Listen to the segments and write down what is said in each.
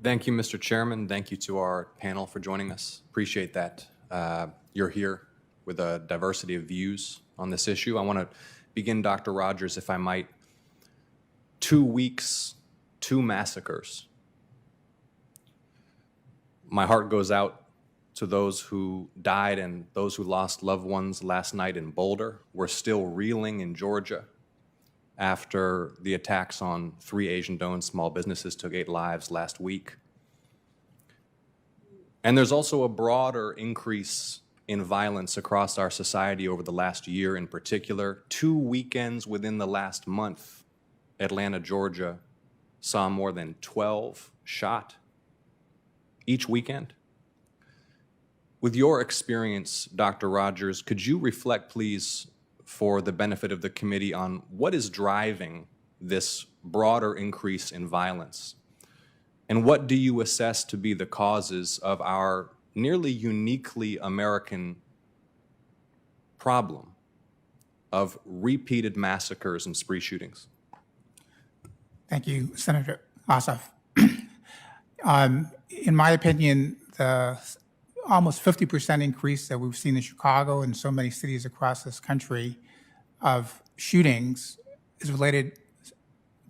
Thank you, Mr. Chairman. Thank you to our panel for joining us. Appreciate that. You're here with a diversity of views on this issue. I want to begin, Dr. Rogers, if I might. 2 weeks, 2 massacres. My heart goes out to those who died and those who lost loved ones last night in Boulder. We're still reeling in Georgia after the attacks on 3 Asian-owned small businesses took 8 lives last week. And there's also a broader increase in violence across our society over the last year in particular. 2 weekends within the last month, Atlanta, Georgia, saw more than 12 shot each weekend. With your experience, Dr. Rogers, could you reflect, please, for the benefit of the committee on what is driving this broader increase in violence? And what do you assess to be the causes of our nearly uniquely American problem of repeated massacres and spree shootings? Thank you, Senator Ossoff. In my opinion, the almost 50% increase that we've seen in Chicago and so many cities across this country of shootings is related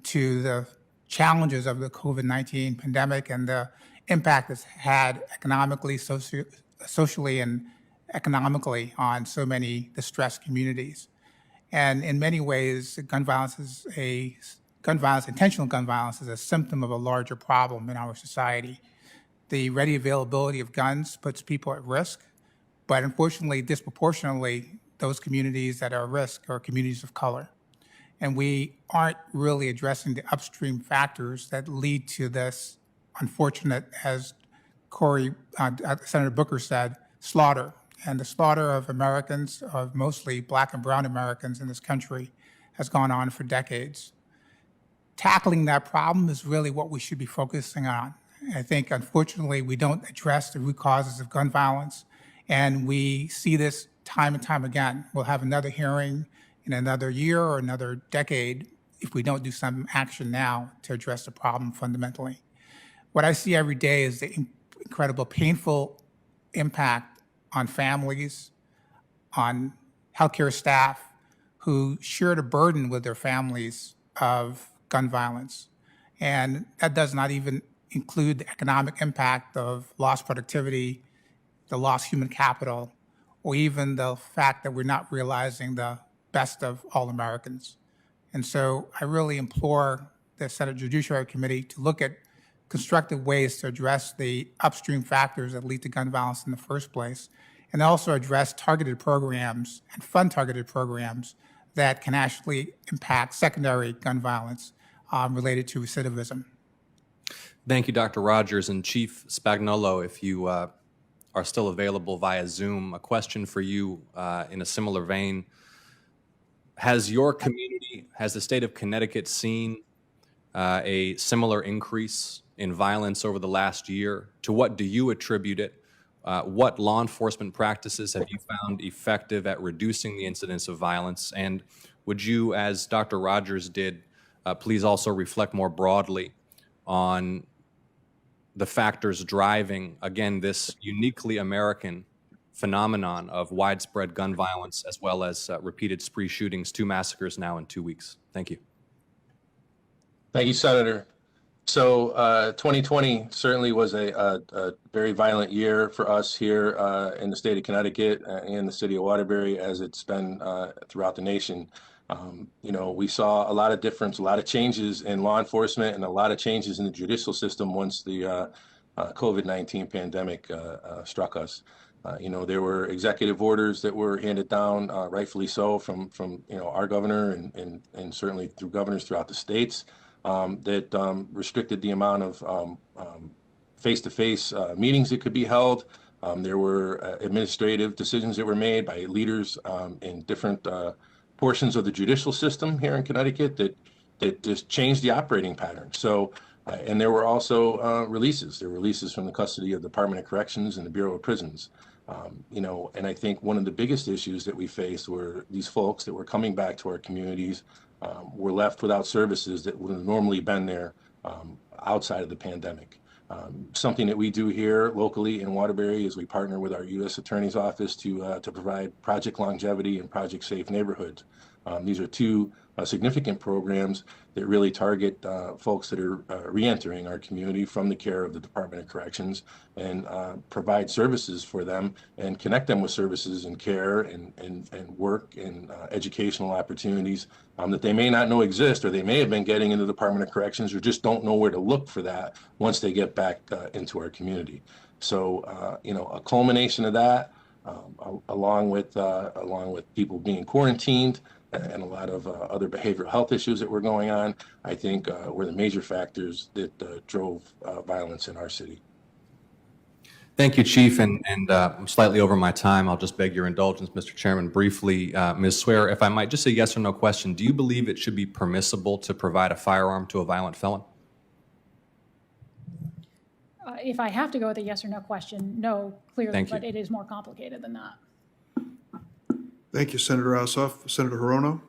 to the challenges of the COVID-19 pandemic and the impact it's had economically, socially, and economically on so many distressed communities. And in many ways, intentional gun violence is a symptom of a larger problem in our society. The ready availability of guns puts people at risk, but unfortunately, disproportionately, those communities that are at risk are communities of color. And we aren't really addressing the upstream factors that lead to this unfortunate, as Senator Booker said, slaughter. And the slaughter of Americans, of mostly Black and brown Americans in this country, has gone on for decades. Tackling that problem is really what we should be focusing on. I think, unfortunately, we don't address the root causes of gun violence, and we see this time and time again. We'll have another hearing in another year or another decade if we don't do some action now to address the problem fundamentally. What I see every day is the incredible, painful impact on families, on healthcare staff who share the burden with their families of gun violence. And that does not even include the economic impact of lost productivity, the lost human capital, or even the fact that we're not realizing the best of all Americans. And so I really implore the Senate Judiciary Committee to look at constructive ways to address the upstream factors that lead to gun violence in the first place, and also address targeted programs and fund targeted programs that can actually impact secondary gun violence related to recidivism. Thank you, Dr. Rogers. And Chief Spagnuolo, if you are still available via Zoom, a question for you in a similar vein. Has your community, has the state of Connecticut seen a similar increase in violence over the last year? To what do you attribute it? What law enforcement practices have you found effective at reducing the incidence of violence? And would you, as Dr. Rogers did, please also reflect more broadly on the factors driving, again, this uniquely American phenomenon of widespread gun violence, as well as repeated spree shootings, 2 massacres now in 2 weeks? Thank you. Thank you, Senator. So 2020 certainly was a very violent year for us here in the state of Connecticut and the city of Waterbury, as it's been throughout the nation. You know, we saw a lot of difference, a lot of changes in law enforcement and a lot of changes in the judicial system once the COVID-19 pandemic struck us. You know, there were executive orders that were handed down, rightfully so, from you know, our governor and certainly through governors throughout the states that restricted the amount of face-to-face meetings that could be held. There were administrative decisions that were made by leaders in different portions of the judicial system here in Connecticut that just changed the operating pattern. So, and there were also releases. There were releases from the custody of the Department of Corrections and the Bureau of Prisons. You know, and I think one of the biggest issues that we faced were these folks that were coming back to our communities were left without services that would have normally been there outside of the pandemic. Something that we do here locally in Waterbury is we partner with our U.S. Attorney's Office to provide project longevity and project safe neighborhoods. These are two significant programs that really target folks that are reentering our community from the care of the Department of Corrections and provide services for them and connect them with services and care and work and educational opportunities that they may not know exist, or they may have been getting in the Department of Corrections or just don't know where to look for that once they get back into our community. So, you know, a culmination of that, along with people being quarantined and a lot of other behavioral health issues that were going on, I think were the major factors that drove violence in our city. Thank you, Chief, and I'm slightly over my time. I'll just beg your indulgence, Mr. Chairman. Briefly, Ms. Swear, if I might, just a yes or no question. Do you believe it should be permissible to provide a firearm to a violent felon? If I have to go with a yes or no question, no, clearly, Thank you. but it is more complicated than that. Thank you, Senator Ossoff. Senator Hirono?